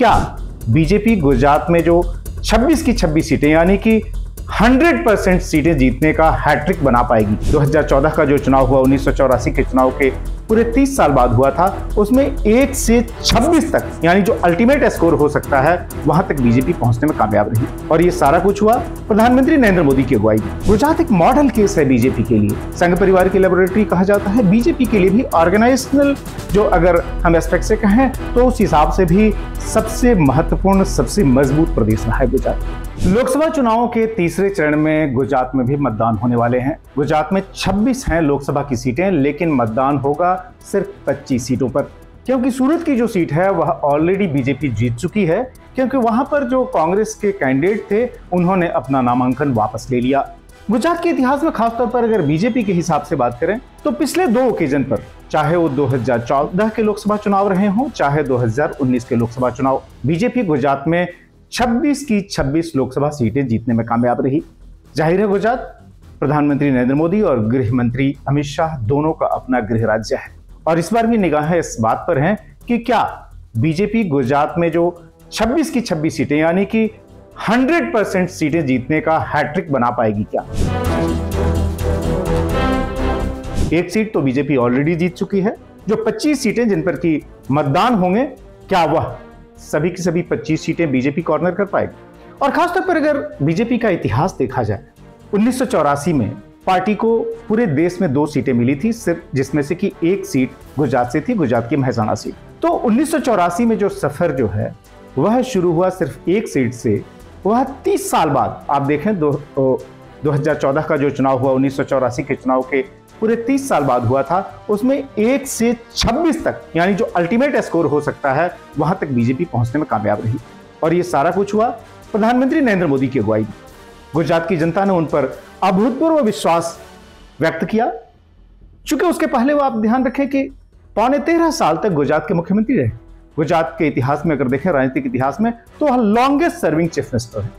क्या बीजेपी गुजरात में जो 26 की 26 सीटें यानी कि 100% सीटें जीतने का हैट्रिक बना पाएगी? 2014 का जो चुनाव हुआ, 1984 के चुनाव के पूरे 30 साल बाद हुआ था, उसमें 1 से 26 तक यानी जो अल्टीमेट स्कोर हो सकता है वहां तक बीजेपी पहुंचने में कामयाब रही। और ये सारा कुछ हुआ प्रधानमंत्री नरेंद्र मोदी की अगुवाई में। गुजरात एक मॉडल केस है बीजेपी के लिए, संघ परिवार की लेबोरेटरी कहा जाता है। बीजेपी के लिए भी ऑर्गेनाइजेशनल जो अगर हम एस्पेक्ट से कहें तो उस हिसाब से भी सबसे महत्वपूर्ण, सबसे मजबूत प्रदेश रहा है गुजरात। लोकसभा चुनावों के तीसरे चरण में गुजरात में भी मतदान होने वाले हैं। गुजरात में 26 हैं लोकसभा की सीटें, लेकिन मतदान होगा सिर्फ 25 सीटों पर, क्योंकि सूरत की जो सीट है वह ऑलरेडी बीजेपी जीत चुकी है, क्योंकि वहां पर जो कांग्रेस के कैंडिडेट थे उन्होंने अपना नामांकन वापस ले लिया। गुजरात के इतिहास में खासतौर पर अगर बीजेपी के हिसाब से बात करें तो पिछले 2 ओकेजन पर, चाहे वो 2014 के लोकसभा चुनाव रहे हों, चाहे 2019 के लोकसभा चुनाव, बीजेपी गुजरात में 26 की 26 लोकसभा सीटें जीतने में कामयाब रही। जाहिर है गुजरात प्रधानमंत्री नरेंद्र मोदी और गृह मंत्री अमित शाह दोनों का अपना गृह राज्य है, और इस बार भी निगाहें इस बात पर हैं कि क्या बीजेपी गुजरात में जो 26 की 26 सीटें यानी कि 100% सीटें जीतने का हैट्रिक बना पाएगी क्या? एक सीट तो बीजेपी ऑलरेडी जीत चुकी है। जो 25 सीटें जिन पर की मतदान होंगे, क्या वह सभी की सभी 25 सीटें बीजेपी कॉर्नर कर पाएगी? और खासतौर पर अगर बीजेपी का इतिहास देखा जाए, 1984 में पार्टी को पूरे देश में 2 सीटें मिली थी सिर्फ, जिसमें से कि एक सीट गुजरात से थी, गुजरात की महसाना सीट। तो 1984 में जो सफर जो है वह शुरू हुआ सिर्फ एक सीट से, वह 30 साल बाद आप देखें 2014 का जो चुनाव हुआ, 1984 के चुनाव के पूरे 30 साल बाद हुआ था, उसमें 1 से 26 तक यानी जो अल्टीमेट स्कोर हो सकता है वहां तक बीजेपी पहुंचने में कामयाब रही। और ये सारा कुछ हुआ प्रधानमंत्री नरेंद्र मोदी की अगुवाई में। गुजरात की जनता ने उन पर अभूतपूर्व विश्वास व्यक्त किया, चूंकि उसके पहले वो आप ध्यान रखें कि पौने 13 साल तक गुजरात के मुख्यमंत्री रहे। गुजरात के इतिहास में अगर देखें, राजनीतिक इतिहास में, तो वह लॉन्गेस्ट सर्विंग चीफ मिनिस्टर है।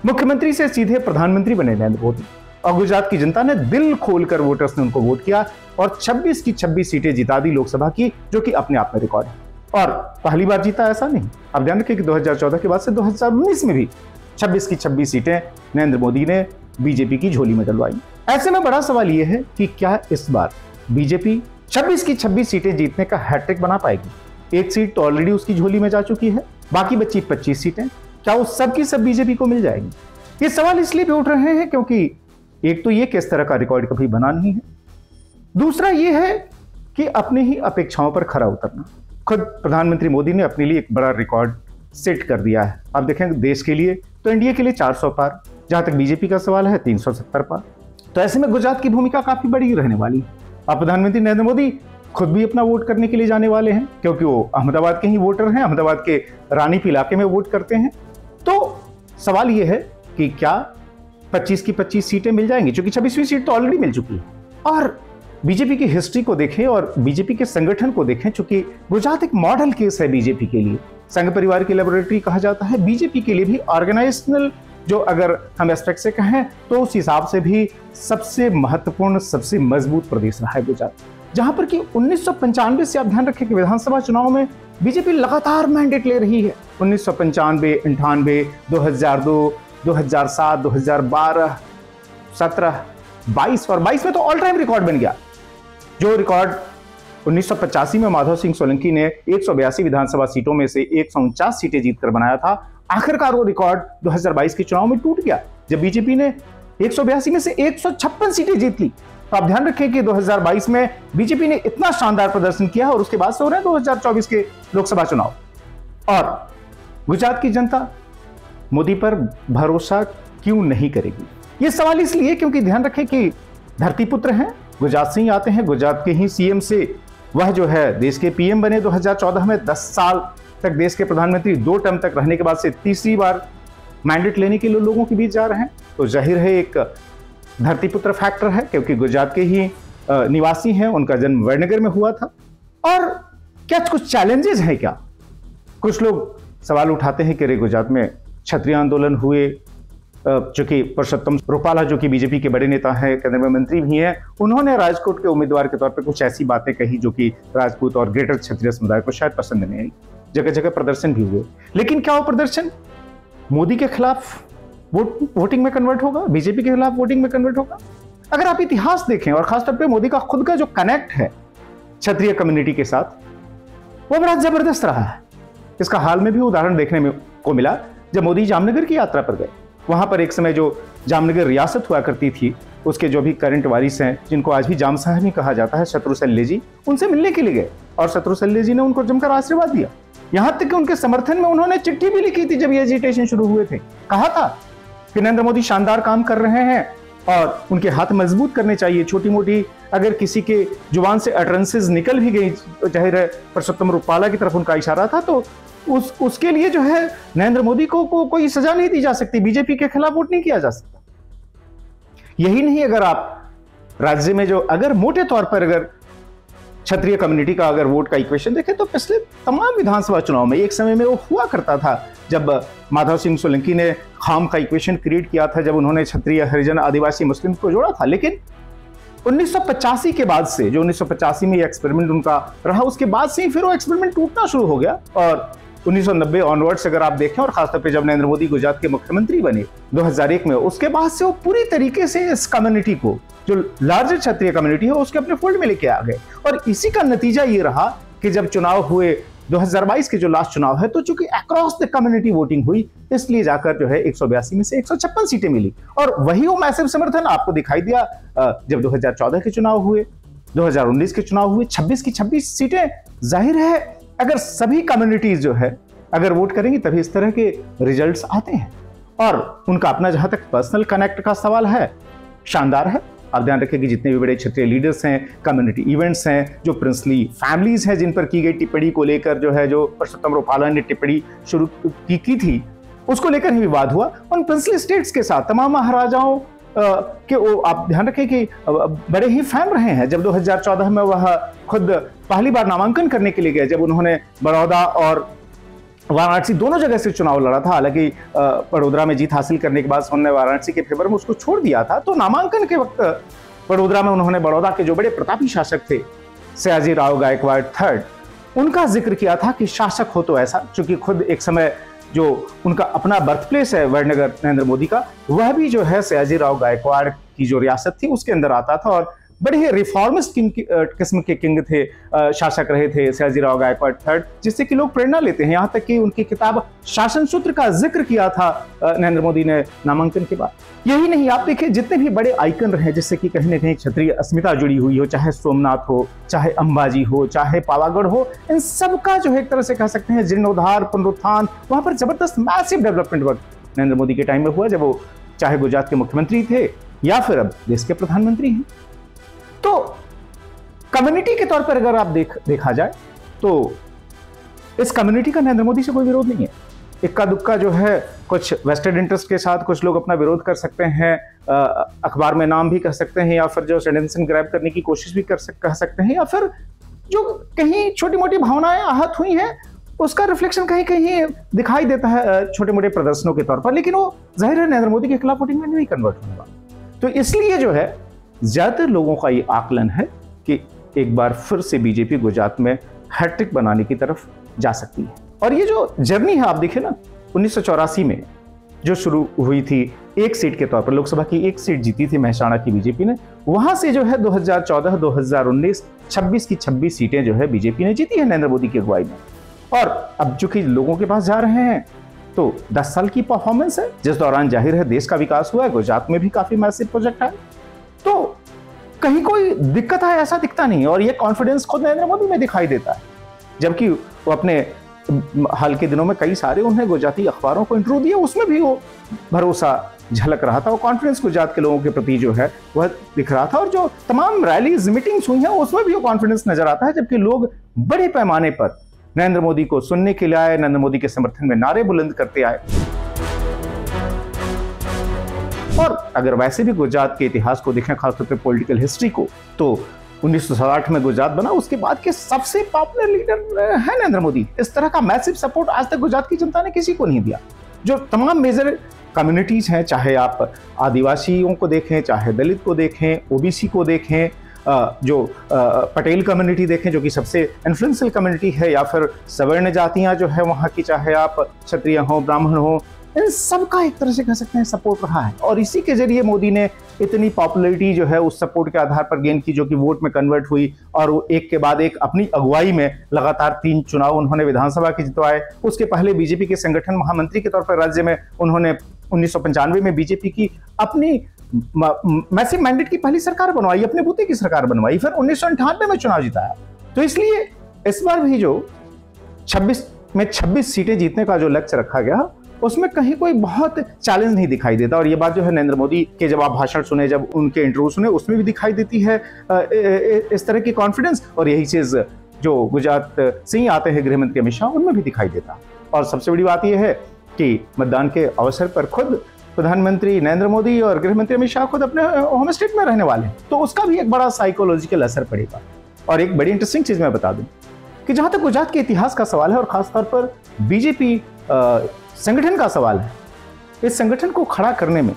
मुख्यमंत्री से सीधे प्रधानमंत्री बने नरेंद्र मोदी, और गुजरात की जनता ने दिल खोलकर वोटर्स ने उनको वोट किया और 26 की 26 सीटें जिता दी लोकसभा की, जो कि अपने आप में रिकॉर्ड है। और पहली बार जीता ऐसा नहीं, अब ध्यान रखें कि 2014 के बाद से 2019 में भी 26 की 26 सीटें नरेंद्र मोदी ने बीजेपी की झोली में डलवाई। ऐसे में बड़ा सवाल यह है कि क्या इस बार बीजेपी 26 की 26 सीटें जीतने का हैट्रिक बना पाएगी? एक सीट तो ऑलरेडी उसकी झोली में जा चुकी है, बाकी बची 25 सीटें, क्या वो सब की सब बीजेपी को मिल जाएगी? ये सवाल इसलिए भी उठ रहे हैं क्योंकि एक तो ये कि इस तरह का रिकॉर्ड कभी बना नहीं है, दूसरा ये है कि अपने ही अपेक्षाओं पर खरा उतरना। खुद प्रधानमंत्री मोदी ने अपने लिए एक बड़ा रिकॉर्ड सेट कर दिया है। आप देखें देश के लिए तो एनडीए के लिए 400 पार, जहां तक बीजेपी का सवाल है 370 पार। तो ऐसे में गुजरात की भूमिका काफी बड़ी रहने वाली है। अब प्रधानमंत्री नरेंद्र मोदी खुद भी अपना वोट करने के लिए जाने वाले हैं, क्योंकि वो अहमदाबाद के ही वोटर हैं, अहमदाबाद के रानीप इलाके में वोट करते हैं। तो सवाल ये है कि क्या 25 की 25 सीटें मिल जाएंगी, क्योंकि 26वीं सीट तो ऑलरेडी मिल चुकी है। और बीजेपी की हिस्ट्री को देखें और बीजेपी के संगठन को देखें, चूंकि गुजरात एक मॉडल केस है बीजेपी के लिए, संघ परिवार की लेबोरेटरी कहा जाता है। बीजेपी के लिए भी ऑर्गेनाइजेशनल जो अगर हम एस्पेक्ट से कहें तो उस हिसाब से भी सबसे महत्वपूर्ण, सबसे मजबूत प्रदेश रहा है गुजरात, जहां पर कि 1995 से आप ध्यान रखें कि विधानसभा चुनाव में बीजेपी लगातार मैंडेट ले रही है। 1995, 98, 2002, 2007, 2012, 17, 22 और 22 में तो ऑल टाइम रिकॉर्ड बन गया। जो रिकॉर्ड 1985 में माधव सिंह सोलंकी ने 182 विधानसभा सीटों में से 149 सीटें जीतकर बनाया था, आखिरकार वो रिकॉर्ड 2022 के चुनाव में टूट गया, जब बीजेपी ने 182 में से 156 सीटें जीत ली। तो आप ध्यान रखें कि 2022 में बीजेपी ने इतना शानदार प्रदर्शन किया और उसके बाद से हो रहे हैं 2024 के लोकसभा चुनाव। और गुजरात की जनता मोदी पर भरोसा क्यों नहीं करेगी? ये सवाल इसलिए क्योंकि ध्यान रखें कि धरती पुत्र हैं, गुजरात से ही आते हैं, गुजरात के ही सीएम से वह जो है देश के पीएम बने 2014 में। 10 साल तक देश के प्रधानमंत्री 2 टर्म तक रहने के बाद से तीसरी बार मैंडेट लेने के लिए लोगों के बीच जा रहे हैं। तो जाहिर है एक धरती पुत्र फैक्टर है, क्योंकि गुजरात के ही निवासी हैं, उनका जन्म वडनगर में हुआ था। और क्या कुछ चैलेंजेस हैं क्या? कुछ लोग सवाल उठाते हैं कि गुजरात में क्षत्रिय आंदोलन हुए, चूंकि पुरुषोत्तम रूपाला जो कि बीजेपी के बड़े नेता हैं, केंद्र में मंत्री भी हैं, उन्होंने राजकोट के उम्मीदवार के तौर पर कुछ ऐसी बातें कही जो कि राजपूत और ग्रेटर क्षत्रिय समुदाय को शायद पसंद नहीं आई। जगह जगह प्रदर्शन भी हुए, लेकिन क्या वो प्रदर्शन मोदी के खिलाफ वोटिंग में कन्वर्ट होगा, बीजेपी के खिलाफ वोटिंग में कन्वर्ट होगा? अगर आप इतिहास देखें और खासतौर पे मोदी का खुद का जो कनेक्ट है क्षत्रिय कम्युनिटी के साथ, वो बड़ा जबरदस्त रहा है। इसका हाल में भी उदाहरण देखने में को मिला जब मोदी जामनगर की यात्रा पर गए। वहां पर एक समय जो जामनगर रियासत हुआ करती थी, उसके जो भी करंट वारिस हैं, जिनको आज भी जाम साहब ही कहा जाता है, शत्रुशल्य जी, उनसे मिलने के लिए गए और शत्रुशल्य जी ने उनको जमकर आशीर्वाद दिया। यहां तक कि उनके समर्थन में उन्होंने चिट्ठी भी लिखी थी जब ये एजिटेशन शुरू हुए थे। कहा था कि नरेंद्र मोदी शानदार काम कर रहे हैं और उनके हाथ मजबूत करने चाहिए। छोटी मोटी अगर किसी के जुबान से अटरेंसेस निकल भी गई, जाहिर है परसोत्तम रूपाला की तरफ उनका इशारा था, तो उसके लिए जो है नरेंद्र मोदी को कोई सजा नहीं दी जा सकती, बीजेपी के खिलाफ वोट नहीं किया जा सकता। यही नहीं, अगर आप राज्य में जो अगर मोटे तौर पर अगर क्षत्रिय कम्युनिटी का अगर वोट का इक्वेशन देखें तो पिछले तमाम विधानसभा चुनाव में एक समय में वो हुआ करता था जब माधव सिंह सोलंकी ने खाम का इक्वेशन क्रिएट किया था, जब उन्होंने क्षत्रिय, हरिजन, आदिवासी, मुस्लिम को जोड़ा था। लेकिन 1985 के बाद से, जो 1985 में ये एक्सपेरिमेंट उनका रहा, उसके बाद से ही फिर वो एक्सपेरिमेंट टूटना शुरू हो गया और 1990 ऑनवर्ड्स अगर आप देखें और खासतौर पे जब नरेंद्र मोदी गुजरात के मुख्यमंत्री बने 2001 में, उसके बाद से वो पूरी तरीके से इस कम्युनिटी को, जो लार्जर क्षत्रिय कम्युनिटी है, उसके अपने फोल्ड में लेके आ गए। और इसी का नतीजा ये रहा कि जब चुनाव हुए 2022 के जो लास्ट चुनाव है, तो चूंकि अक्रॉस द कम्युनिटी वोटिंग हुई, इसलिए जाकर जो है 182 में से 156 सीटें मिली। और वही वो मैसिव समर्थन आपको दिखाई दिया जब 2014 के चुनाव हुए, 2019 के चुनाव हुए, 26 की 26 सीटें। जाहिर है अगर सभी कम्युनिटीज जो है अगर वोट करेंगी तभी इस तरह के रिजल्ट्स आते हैं। और उनका अपना जहां तक पर्सनल कनेक्ट का सवाल है, शानदार है। आप ध्यान रखें कि जितने भी बड़े क्षेत्रीय लीडर्स हैं, कम्युनिटी इवेंट्स हैं, जो प्रिंसली फैमिलीज हैं जिन पर की गई टिप्पणी को लेकर जो है, जो परसोत्तम रूपाला ने टिप्पणी शुरू की थी, उसको लेकर ही विवाद हुआ। उन प्रिंसली स्टेट्स के साथ तमाम महाराजाओं के वो आप ध्यान रखें कि बड़े ही फैन रहे हैं। जब 2014 में वह खुद पहली बार नामांकन करने के लिए गए, जब उन्होंने बड़ौदा और वाराणसी दोनों जगह से चुनाव लड़ा था, हालांकि बड़ोदरा में जीत हासिल करने के बाद उन्होंने वाराणसी के फेवर में उसको छोड़ दिया था, तो नामांकन के वक्त बड़ोदरा में उन्होंने बड़ौदा के जो बड़े प्रतापी शासक थे सयाजी राव गायकवाड़ थर्ड, उनका जिक्र किया था कि शासक हो तो ऐसा, क्योंकि खुद एक समय जो उनका अपना बर्थ प्लेस है वडनगर नरेंद्र मोदी का, वह भी जो है सयाजी राव गायकवाड़ की जो रियासत थी उसके अंदर आता था और बड़े ही रिफॉर्मिस्ट किस्म के किंग थे, शासक रहे थे सयाजी राव गायकवाड़ थर्ड, जिससे कि लोग प्रेरणा लेते हैं। यहाँ तक कि उनकी किताब शासन सूत्र का जिक्र किया था नरेंद्र मोदी ने नामांकन के बाद। यही नहीं, आप देखिए जितने भी बड़े आइकन रहे जिससे कि कहीं ना कहीं क्षत्रिय अस्मिता जुड़ी हुई हो, चाहे सोमनाथ हो, चाहे अंबाजी हो, चाहे पावागढ़ हो, इन सबका जो है एक तरह से कह सकते हैं जीर्णोद्धार, पुनरुत्थान, वहां पर जबरदस्त massive development work Narendra Modi के टाइम में हुआ, जब वो चाहे गुजरात के मुख्यमंत्री थे या फिर अब देश के प्रधानमंत्री हैं। तो कम्युनिटी के तौर पर अगर आप देखा जाए तो इस कम्युनिटी का नरेंद्र मोदी से कोई विरोध नहीं है। इक्का दुक्का जो है कुछ वेस्टेड इंटरेस्ट के साथ कुछ लोग अपना विरोध कर सकते हैं, अखबार में नाम भी कह सकते हैं, या फिर जो अटेंशन ग्रैब करने की कोशिश भी कह सकते हैं, या फिर जो कहीं छोटी मोटी भावनाएं आहत हुई हैं उसका रिफ्लेक्शन कहीं कहीं दिखाई देता है छोटे मोटे प्रदर्शनों के तौर पर, लेकिन वो जाहिर है नरेंद्र मोदी के खिलाफ वोटिंग में नहीं कन्वर्ट होगा। तो इसलिए जो है ज्यादातर लोगों का ये आकलन है कि एक बार फिर से बीजेपी गुजरात में हैट्रिक बनाने की तरफ जा सकती है। और ये जो जर्नी है आप देखिए ना, 1984 में जो शुरू हुई थी एक सीट के तौर पर, लोकसभा की एक सीट जीती थी महसाणा की बीजेपी ने, वहां से जो है 2014, 2019, 26 की 26 सीटें जो है बीजेपी ने जीती है नरेंद्र मोदी की अगुवाई में। और अब चूंकि लोगों के पास जा रहे हैं तो 10 साल की परफॉर्मेंस है, जिस दौरान जाहिर है देश का विकास हुआ है, गुजरात में भी काफी मैसिव प्रोजेक्ट है, तो कहीं कोई दिक्कत है ऐसा दिखता नहीं। और ये कॉन्फिडेंस खुद नरेंद्र मोदी में दिखाई देता है, जबकि वो अपने हाल के दिनों में कई सारे उन्हें गुजराती अखबारों को इंटरव्यू दिया, उसमें भी वो भरोसा झलक रहा था, वो कॉन्फिडेंस गुजरात के लोगों के प्रति जो है वह दिख रहा था। और जो तमाम रैलीज मीटिंग्स हुई हैं उसमें भी वो कॉन्फिडेंस नजर आता है, जबकि लोग बड़े पैमाने पर नरेंद्र मोदी को सुनने के लिए आए, नरेंद्र मोदी के समर्थन में नारे बुलंद करते आए। और अगर वैसे भी गुजरात के इतिहास को देखें, खासतौर पर पॉलिटिकल हिस्ट्री को, तो 1960 में गुजरात बना, उसके बाद के सबसे पॉपुलर लीडर है नरेंद्र मोदी। इस तरह का मैसिव सपोर्ट आज तक गुजरात की जनता ने किसी को नहीं दिया। जो तमाम मेजर कम्युनिटीज हैं, चाहे आप आदिवासियों को देखें, चाहे दलित को देखें, ओबीसी को देखें, जो पटेल कम्युनिटी देखें जो कि सबसे इन्फ्लुएंशियल कम्युनिटी है, या फिर सवर्ण जातियां जो है वहाँ की, चाहे आप क्षत्रिय हो ब्राह्मण हो, इन सबका एक तरह से कह सकते हैं सपोर्ट रहा है। और इसी के जरिए मोदी ने इतनी पॉपुलैरिटी जो है उस सपोर्ट के आधार पर गेन की, जो कि वोट में कन्वर्ट हुई, और वो एक के बाद एक अपनी अगुवाई में लगातार 3 चुनाव उन्होंने विधानसभा के जितवाए। उसके पहले बीजेपी के संगठन महामंत्री के तौर पर राज्य में उन्होंने 1995 में बीजेपी की अपनी मैसिव मैंडेट की पहली सरकार बनवाई, अपने बूते की सरकार बनवाई, फिर 1998 में चुनाव जिताया। तो इसलिए इस बार भी जो 26 सीटें जीतने का जो लक्ष्य रखा गया, उसमें कहीं कोई बहुत चैलेंज नहीं दिखाई देता। और ये बात जो है नरेंद्र मोदी के जब आप भाषण सुने, जब उनके इंटरव्यू सुने, उसमें भी दिखाई देती है इस तरह की कॉन्फिडेंस। और यही चीज जो गुजरात से ही आते हैं गृह मंत्री अमित शाह, उनमें भी दिखाई देता। और सबसे बड़ी बात यह है कि मतदान के अवसर पर खुद प्रधानमंत्री नरेंद्र मोदी और गृह मंत्री अमित शाह खुद अपने होम स्टेट में रहने वाले हैं, तो उसका भी एक बड़ा साइकोलॉजिकल असर पड़ेगा। और एक बड़ी इंटरेस्टिंग चीज मैं बता दूं कि जहां तक गुजरात के इतिहास का सवाल है, और खासतौर पर बीजेपी संगठन का सवाल है, इस संगठन को खड़ा करने में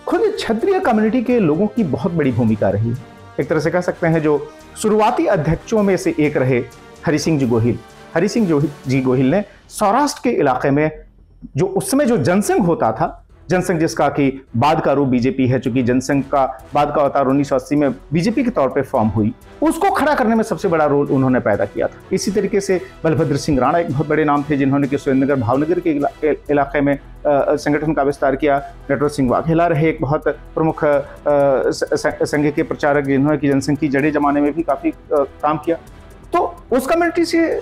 खुद क्षत्रिय कम्युनिटी के लोगों की बहुत बड़ी भूमिका रही है। एक तरह से कह सकते हैं जो शुरुआती अध्यक्षों में से एक रहे हरि सिंह जी गोहिल ने सौराष्ट्र के इलाके में जो उस समय जो जनसंघ होता था, जनसंघ जिसका कि बाद का रूप बीजेपी है, चूंकि जनसंघ का बाद का अवतार 1980 में बीजेपी के तौर पे फॉर्म हुई, उसको खड़ा करने में सबसे बड़ा रोल उन्होंने पैदा किया था। इसी तरीके से बलभद्र सिंह राणा एक बहुत बड़े नाम थे, जिन्होंने कि सुरेंद्रनगर भावनगर के इलाके में संगठन का विस्तार किया। नटवर सिंह वाघेला रहे एक बहुत प्रमुख संघ के प्रचारक, जिन्होंने कि जनसंघ की जड़ें जमाने में भी काफी काम किया। तो उस कम्युनिटी से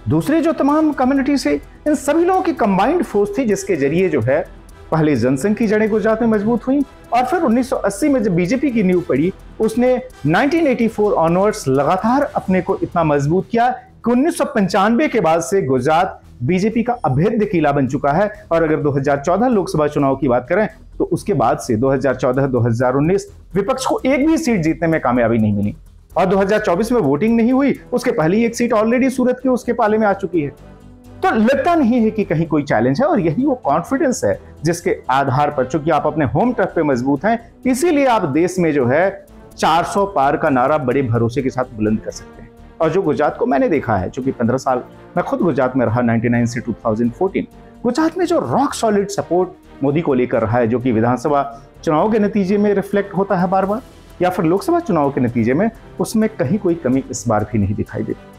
दूसरे जो तमाम कम्युनिटी से, इन सभी लोगों की कंबाइंड फोर्स थी, जिसके जरिए जो है पहले जनसंघ की जड़ें गुजरात में मजबूत हुई, और फिर 1980 में जब बीजेपी की नींव पड़ी, उसने 1984 ऑनवर्ड्स लगातार अपने को इतना मजबूत किया कि 1995 के बाद से गुजरात बीजेपी का अभेद्य किला बन चुका है। और अगर 2014 लोकसभा चुनाव की बात करें तो उसके बाद से 2014-2019 विपक्ष को एक भी सीट जीतने में कामयाबी नहीं मिली, और 2024 में वोटिंग नहीं हुई, उसके पहले ही एक सीट ऑलरेडी सूरत की उसके पाले में आ चुकी है। तो लगता नहीं है कि कहीं कोई चैलेंज है, और यही वो कॉन्फिडेंस है जिसके आधार पर, चूंकि आप अपने होम टर्फ पे मजबूत हैं, इसीलिए आप देश में जो है 400 पार का नारा बड़े भरोसे के साथ बुलंद कर सकते हैं। और जो गुजरात को मैंने देखा है, चूंकि 15 साल मैं खुद गुजरात में रहा, 99 से 2014, गुजरात में जो रॉक सॉलिड सपोर्ट मोदी को लेकर रहा है, जो कि विधानसभा चुनाव के नतीजे में रिफ्लेक्ट होता है बार बार, या फिर लोकसभा चुनाव के नतीजे में, उसमें कहीं कोई कमी इस बार भी नहीं दिखाई देती।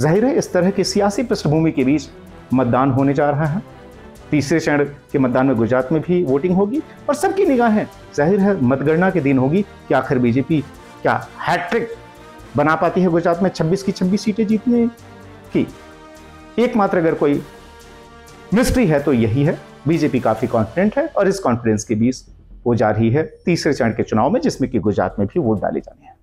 जाहिर है इस तरह की सियासी पृष्ठभूमि के बीच मतदान होने जा रहा है। तीसरे चरण के मतदान में गुजरात में भी वोटिंग होगी, और सबकी निगाहें जाहिर है मतगणना के दिन होगी कि आखिर बीजेपी क्या हैट्रिक बना पाती है गुजरात में 26 की 26 सीटें जीतने की। एकमात्र अगर कोई मिस्ट्री है तो यही है, बीजेपी काफी कॉन्फिडेंट है, और इस कॉन्फिडेंस के बीच वो जा रही है तीसरे चरण के चुनाव में, जिसमें कि गुजरात में भी वोट डाले जाने हैं।